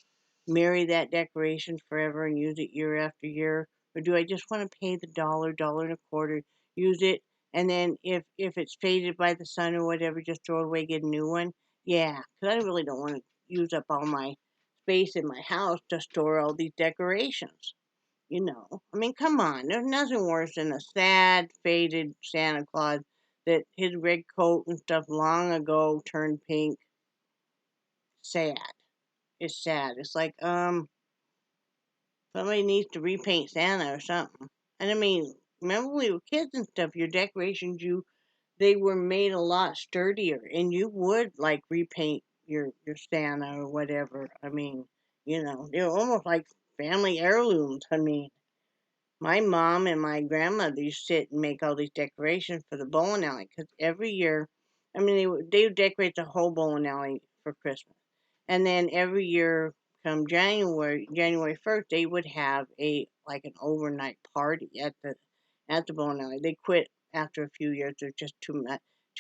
marry that decoration forever and use it year after year, or do I just want to pay the dollar and a quarter, use it, and then if it's faded by the sun or whatever, just throw it away, get a new one? Yeah, because I really don't want to use up all my space in my house to store all these decorations. You know, I mean, come on. There's nothing worse than a sad, faded Santa Claus that his red coat and stuff long ago turned pink. Sad. It's sad. It's like, somebody needs to repaint Santa or something. And I mean, remember when we were kids and stuff, your decorations, they were made a lot sturdier, and you would like repaint your Santa or whatever. I mean, you know, they were almost like family heirlooms. I mean, my mom and my grandmother used to sit and make all these decorations for the bowling alley because every year, I mean, they would decorate the whole bowling alley for Christmas, and then every year, come January 1st, they would have a like an overnight party at the bowling alley. They quit after a few years. There's just too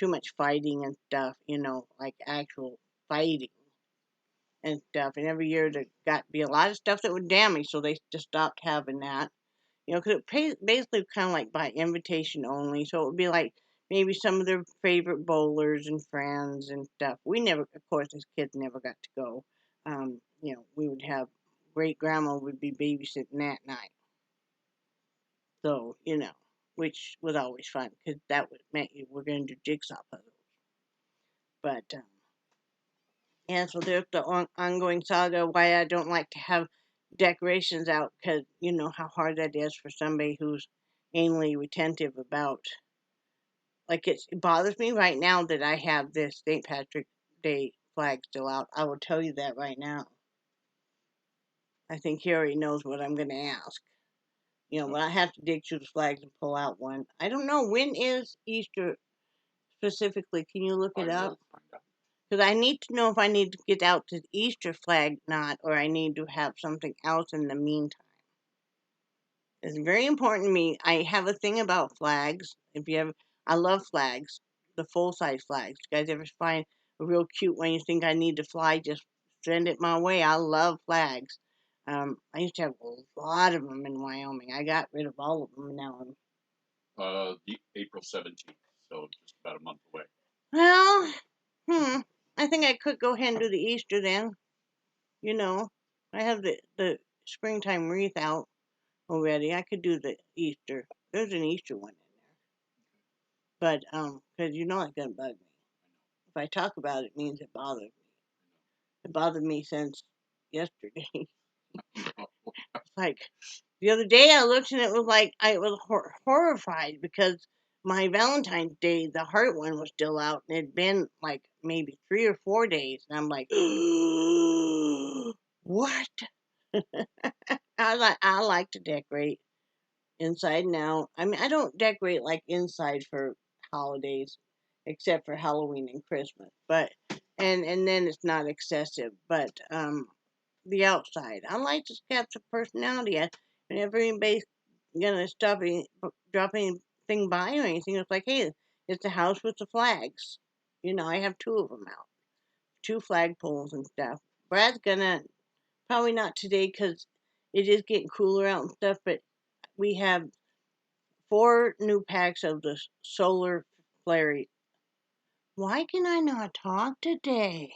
much fighting and stuff, you know, like actual fighting and stuff. And every year there got to be a lot of stuff that would damage, so they just stopped having that. You know, because it basically kind of like by invitation only. So it would be like maybe some of their favorite bowlers and friends and stuff. We never, of course, as kids, never got to go. You know, we would have great grandma would be babysitting that night. So, you know, which was always fun because that would meant you were going to do jigsaw puzzles. But yeah, so there's the ongoing saga why I don't like to have decorations out because you know how hard that is for somebody who's anally retentive about. Like it bothers me right now that I have this St. Patrick's Day flag still out. I will tell you that right now. I think he already knows what I'm going to ask. You know, but I have to dig through the flags and pull out one. I don't know, when is Easter specifically. Can you look it up? Because I need to know if I need to get out the Easter flag knot or I need to have something else in the meantime. It's very important to me. I have a thing about flags. If you ever, I love flags, the full size flags. You guys ever find a real cute one you think I need to fly? Just send it my way. I love flags. I used to have a lot of them in Wyoming. I got rid of all of them now. The April 17th, so just about a month away. Well, I think I could go ahead and do the Easter then. You know, I have the springtime wreath out already. I could do the Easter. There's an Easter one in there, but because you know it's gonna bug me. If I talk about it, it means it bothers me. It bothered me since yesterday. Like the other day, I looked and it was like I was horrified because my Valentine's Day, the heart one was still out, and it'd been like maybe 3 or 4 days, and I'm like, what? I like to decorate inside now. I mean, I don't decorate like inside for holidays, except for Halloween and Christmas. But and then it's not excessive. But the outside, I like to have some personality. Whenever anybody's gonna drop anything by or anything, it's like, hey, it's a house with the flags. I have two of them out, two flagpoles and stuff. Brad's gonna probably not today because it is getting cooler out and stuff. But we have 4 new packs of the solar flare. Why can I not talk today?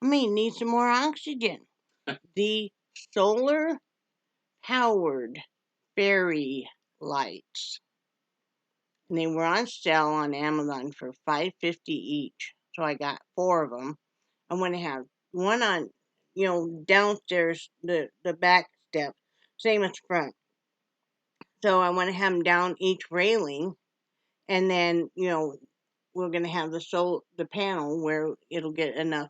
Need some more oxygen. The solar powered fairy lights. And they were on sale on Amazon for $5.50 each. So I got 4 of them. I'm going to have one on, downstairs, the back step, same as front. So I want to have them down each railing, and then we're going to have the panel where it'll get enough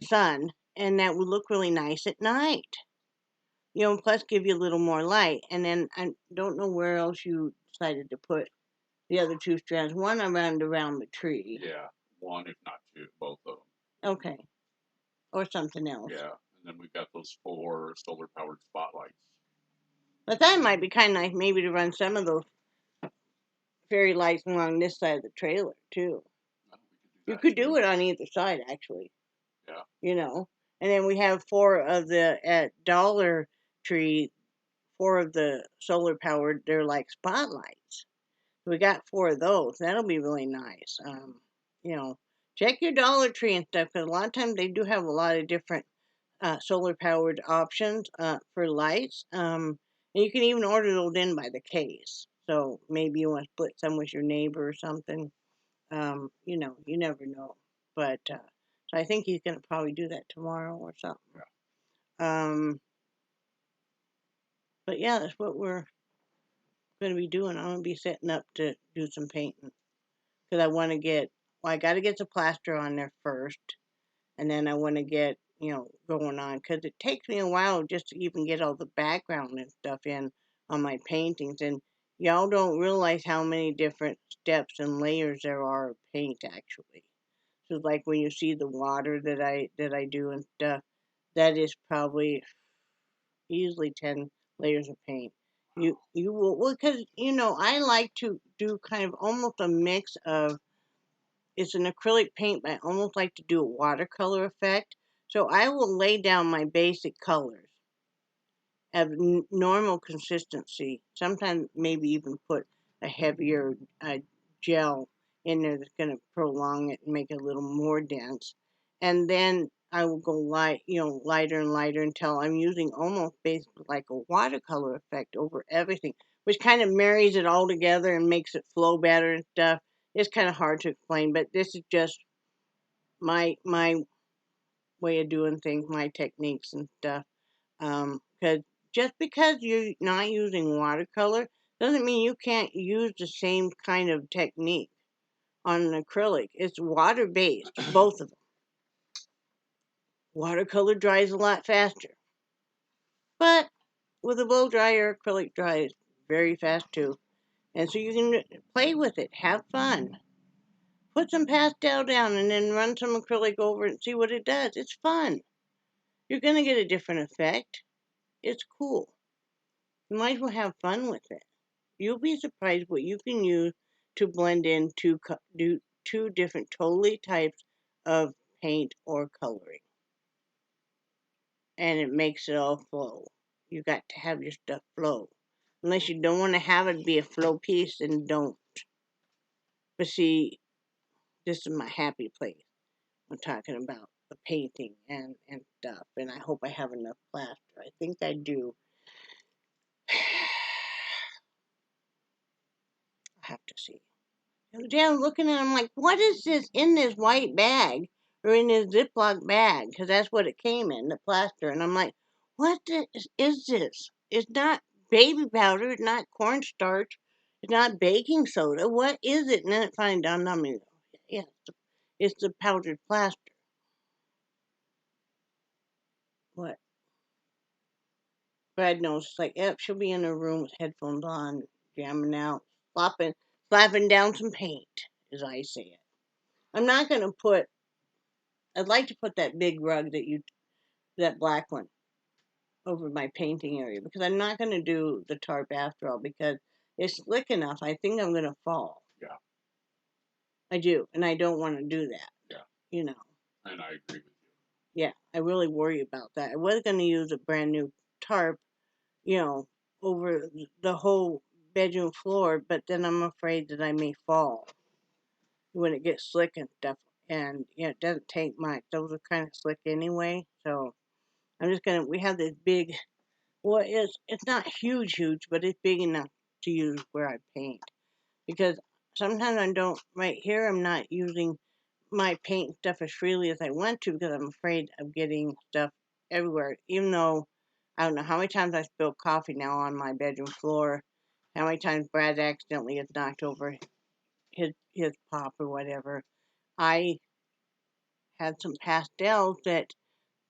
sun, and that would look really nice at night. Plus give you a little more light. And then I don't know where else you decided to put the other 2 strands. One around the tree. Yeah, one if not two, both of them. Okay. Or something else. Yeah, and then we've got those 4 solar powered spotlights. But that might be kind of nice, maybe to run some of those fairy lights along this side of the trailer too. Well, You could do it on either side, actually. Yeah. And then we have 4 of the at Dollar Tree. 4 of the solar powered. They're like spotlights. We got 4 of those. That'll be really nice. Check your Dollar Tree and stuff because a lot of times they do have a lot of different solar powered options for lights. And you can even order those in by the case. So maybe you want to split some with your neighbor or something. You never know. But so I think he's going to probably do that tomorrow or something. Yeah. But yeah, that's what we're going to be doing. I'm going to be setting up to do some painting because I want to I got to get the plaster on there first, and then I want to get going on because it takes me a while just to even get all the background and stuff in on my paintings, and y'all don't realize how many different steps and layers there are of paint actually. So like when you see the water that I do and stuff, that is probably easily 10 layers of paint. You will, well, because I like to do kind of almost a mix of, it's an acrylic paint, but I almost like to do a watercolor effect. So I will lay down my basic colors of normal consistency. Sometimes maybe even put a heavier gel in there that's going to prolong it and make it a little more dense. And then I will go lighter and lighter until I'm using almost basically like a watercolor effect over everything, which kind of marries it all together and makes it flow better and stuff. It's kind of hard to explain, but this is just my way of doing things, my techniques and stuff. Because just because you're not using watercolor doesn't mean you can't use the same kind of technique on an acrylic. It's water based, both of them. Watercolor dries a lot faster, but with a blow dryer, acrylic dries very fast too. And so you can play with it, have fun. Put some pastel down and then run some acrylic over it and see what it does. It's fun. You're going to get a different effect. It's cool. You might as well have fun with it. You'll be surprised what you can use to blend in do 2 different totally types of paint or coloring. And it makes it all flow. You got to have your stuff flow. Unless you don't want to have it be a flow piece, then don't. But see, this is my happy place. I'm talking about the painting and stuff. And I hope I have enough plaster. I think I do. I have to see. The other day I'm looking at it, I'm like, what is this in this white bag or in this Ziploc bag? Because that's what it came in, the plaster. And I'm like, what is this? It's not baby powder. It's not cornstarch. It's not baking soda. What is it? And then it finally dawned on me, yeah, it's the powdered plaster. What? Brad knows. It's like, yep, she'll be in her room with headphones on, jamming out, slapping down some paint, as I say it. I'm not going to put I'd like to put that big rug that black one, over my painting area because I'm not going to do the tarp after all because it's slick enough. I think I'm going to fall. Yeah. I do, and I don't want to do that. Yeah. You know. And I agree with you. Yeah, I really worry about that. I was going to use a brand new tarp, over the whole bedroom floor, but then I'm afraid that I may fall when it gets slick and stuff. And it doesn't take much. Those are kind of slick anyway, so I'm just gonna. We have this big. Well, it's not huge, but it's big enough to use where I paint. Because sometimes I don't. Right here, I'm not using my paint stuff as freely as I want to because I'm afraid of getting stuff everywhere. Even though I don't know how many times I spilled coffee now on my bedroom floor, how many times Brad accidentally has knocked over his pop or whatever. I had some pastels that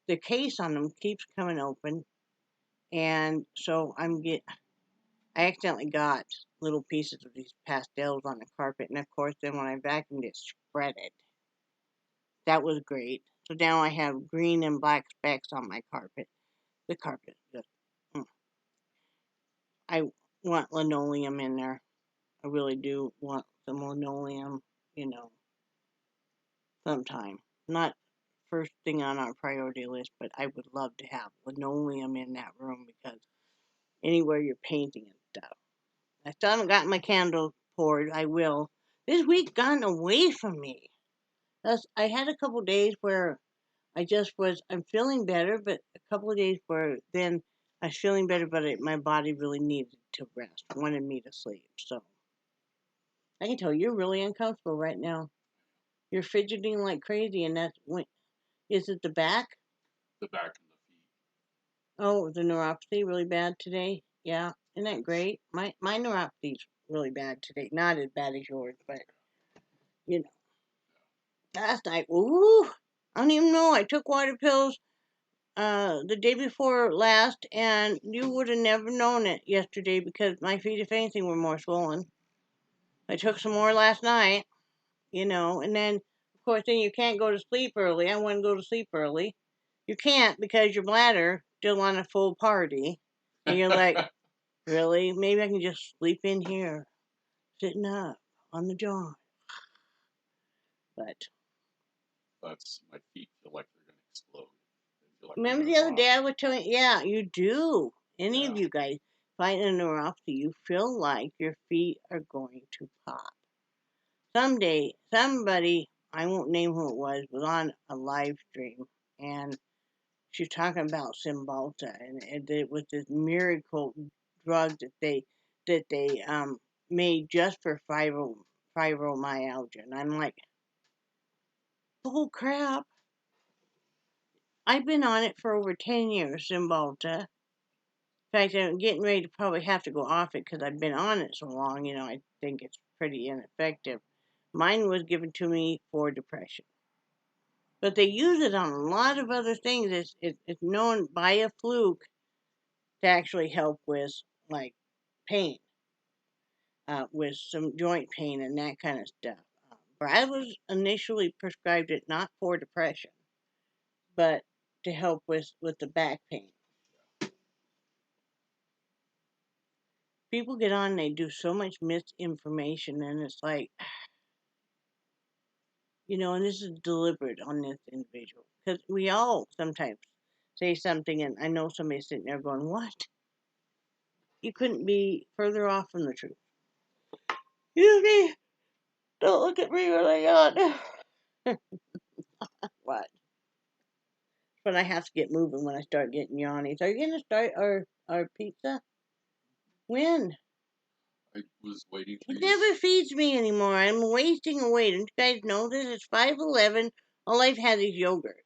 the case on them keeps coming open, and so I accidentally got little pieces of these pastels on the carpet, and of course, then when I vacuumed it, spreaded. That was great. So now I have green and black specks on my carpet. The carpet just, I want linoleum in there. I really do want some linoleum, you know, sometime. Not first thing on our priority list, but I would love to have linoleum in that room because anywhere you're painting and stuff. I still haven't gotten my candles poured. I will. This week's gotten away from me. I had a couple days where I'm feeling better, but a couple of days where then I was feeling better, but my body really needed to rest, wanted me to sleep. So I can tell you're really uncomfortable right now. You're fidgeting like crazy, and is it the back? The back and the feet. Oh, the neuropathy really bad today? Yeah. Isn't that great? My neuropathy's really bad today. Not as bad as yours, but you know. Last night, ooh, I don't even know. I took water pills the day before last, and you would have never known it yesterday because my feet, if anything, were more swollen. I took some more last night, and then, of course, then you can't go to sleep early. I want to go to sleep early. You can't because your bladder still on a full party, and you're like, really? Maybe I can just sleep in here, sitting up on the john. But That's my feet feel like they're going to explode. They feel like remember they're the going to other day pop. I was telling you, yeah, you do. Any of Yeah. you guys fight a neuropathy, you feel like your feet are going to pop. Someday, somebody, I won't name who it was on a live stream, and she was talking about Cymbalta, and it was this miracle drug that they made just for fibromyalgia, and I'm like, oh crap! I've been on it for over 10 years, Cymbalta. In fact, I'm getting ready to probably have to go off it because I've been on it so long. I think it's pretty ineffective. Mine was given to me for depression. But they use it on a lot of other things. It's known by a fluke to actually help with, like, pain, with some joint pain and that kind of stuff. Brad was initially prescribed it not for depression, but to help with the back pain. People get on and they do so much misinformation, and it's like, and this is deliberate on this individual because we all sometimes say something, and I know somebody's sitting there going, "What? You couldn't be further off from the truth." Excuse me. Don't look at me when I yawn. What? But I have to get moving when I start getting yawny. So are you gonna start our pizza? When? I was waiting for It you. never feeds me anymore. I'm wasting away. Don't you guys know this? It's 5:11. All I've had is yogurt.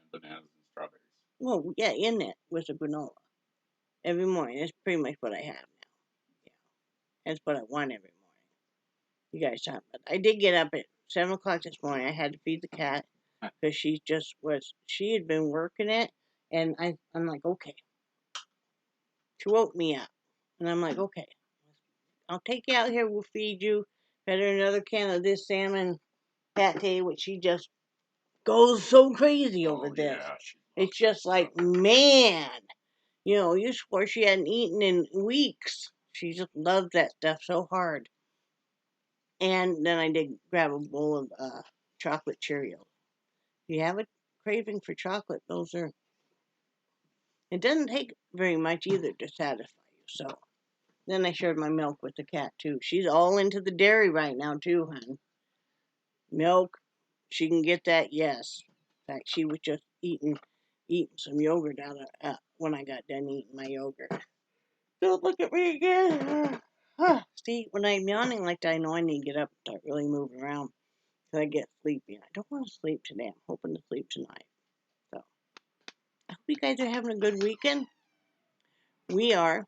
And bananas and strawberries. Well, yeah, in it with a granola every morning. That's pretty much what I have now. Yeah, that's what I want every morning. You guys talk about. I did get up at 7 o'clock this morning. I had to feed the cat because she had been working it, and I'm like, okay. She woke me up, and I'm like, okay, I'll take you out here. We'll feed you. Fed her another can of this salmon pate, which she just goes so crazy over this. Yeah, It's just like, man, you swore she hadn't eaten in weeks. She just loves that stuff so hard. And then I did grab a bowl of chocolate Cheerios. If you have a craving for chocolate, it doesn't take very much either to satisfy you. So then I shared my milk with the cat too. She's all into the dairy right now too, hon. Milk, she can get that, yes. In fact, she was just eating some yogurt out of when I got done eating my yogurt. Don't look at me again. See, when I'm yawning like that, I know I need to get up and start really moving around because I get sleepy. I don't want to sleep today. I'm hoping to sleep tonight. So I hope you guys are having a good weekend. We are.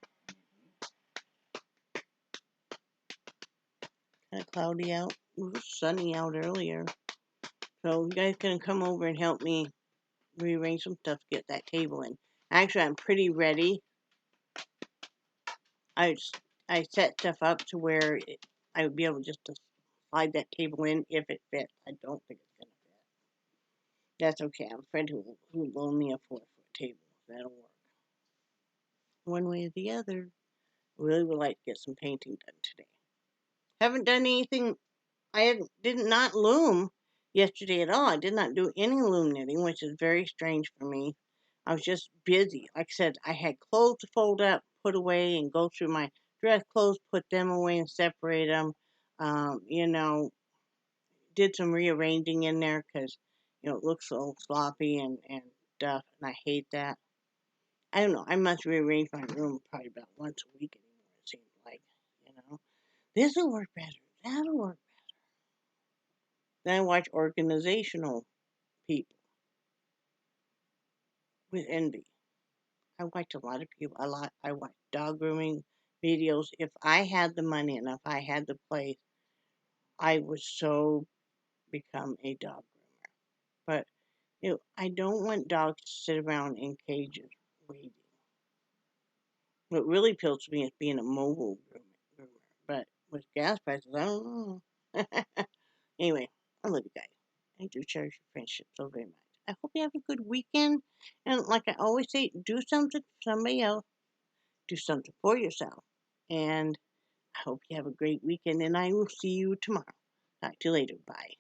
Kind of cloudy out. It was sunny out earlier. So you guys can come over and help me rearrange some stuff to get that table in. Actually, I'm pretty ready. I set stuff up to where I would be able just to slide that table in if it fits. I don't think it's going to fit. That's okay. I'm a friend who loaned me a 4-foot table. That'll work. One way or the other. I really would like to get some painting done today. Haven't done anything. Did not loom yesterday at all. I did not do any loom knitting, which is very strange for me. I was just busy. Like I said, I had clothes to fold up, put away, and go through my dress clothes, put them away and separate them. Did some rearranging in there because, it looks so sloppy and stuff, and I hate that. I don't know. I must rearrange my room probably about once a week anymore, it seems like, you know. This will work better. That'll work. Then I watch organizational people with envy. I watch a lot of people. I watch dog grooming videos. If I had the money and if I had the place, I would so become a dog groomer. But I don't want dogs to sit around in cages waiting. What really appeals to me is being a mobile groomer. But with gas prices, I don't know. Anyway, I love you guys. I do cherish your friendship so very much. I hope you have a good weekend. And like I always say, do something for somebody else. Do something for yourself. And I hope you have a great weekend. And I will see you tomorrow. Talk to you later. Bye.